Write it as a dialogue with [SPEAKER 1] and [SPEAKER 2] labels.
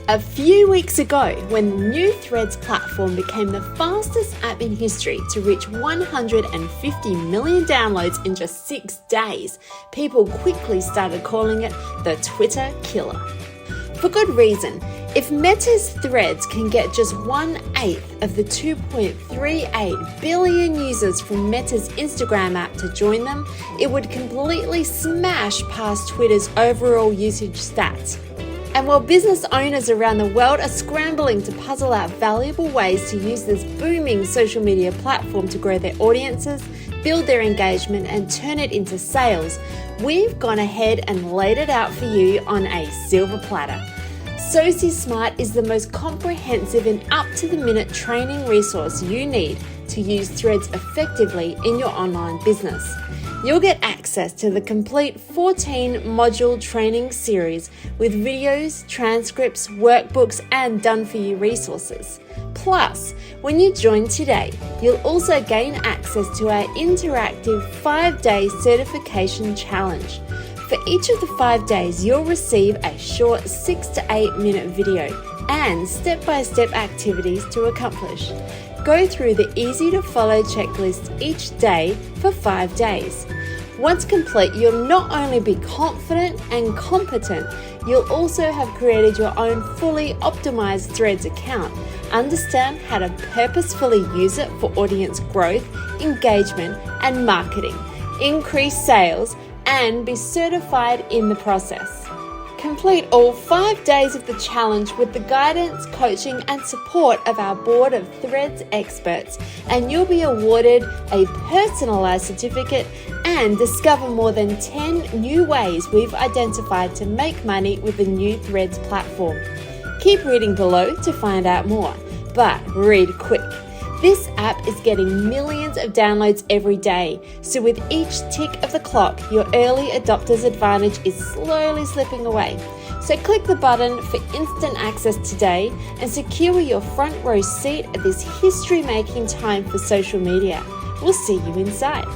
[SPEAKER 1] A few weeks ago, when the new Threads platform became the fastest app in history to reach 150 million downloads in just 6 days, people quickly started calling it the Twitter killer. For good reason. If Meta's Threads can get just 1/8 of the 2.38 billion users from Meta's Instagram app to join them, it would completely smash past Twitter's overall usage stats. And while business owners around the world are scrambling to puzzle out valuable ways to use this booming social media platform to grow their audiences, build their engagement, and turn it into sales, we've gone ahead and laid it out for you on a silver platter. SociSmart is the most comprehensive and up-to-the-minute training resource you need to use Threads effectively in your online business. You'll get access to the complete 14-module training series with videos, transcripts, workbooks, and done-for-you resources. Plus, when you join today, you'll also gain access to our interactive 5-day certification challenge. For each of the 5 days, you'll receive a short 6 to 8 minute video and step-by-step activities to accomplish. Go through the easy-to-follow checklist each day for 5 days. Once complete, you'll not only be confident and competent, you'll also have created your own fully optimized Threads account, understand how to purposefully use it for audience growth, engagement, and marketing, increase sales, and be certified in the process. Complete all 5 days of the challenge with the guidance, coaching, and support of our board of Threads experts, and you'll be awarded a personalized certificate and discover more than 10 new ways we've identified to make money with the new Threads platform. Keep reading below to find out more, but read quick. This app is getting millions of downloads every day, so with each tick of the clock, your early adopter's advantage is slowly slipping away. So click the button for instant access today and secure your front row seat at this history-making time for social media. We'll see you inside.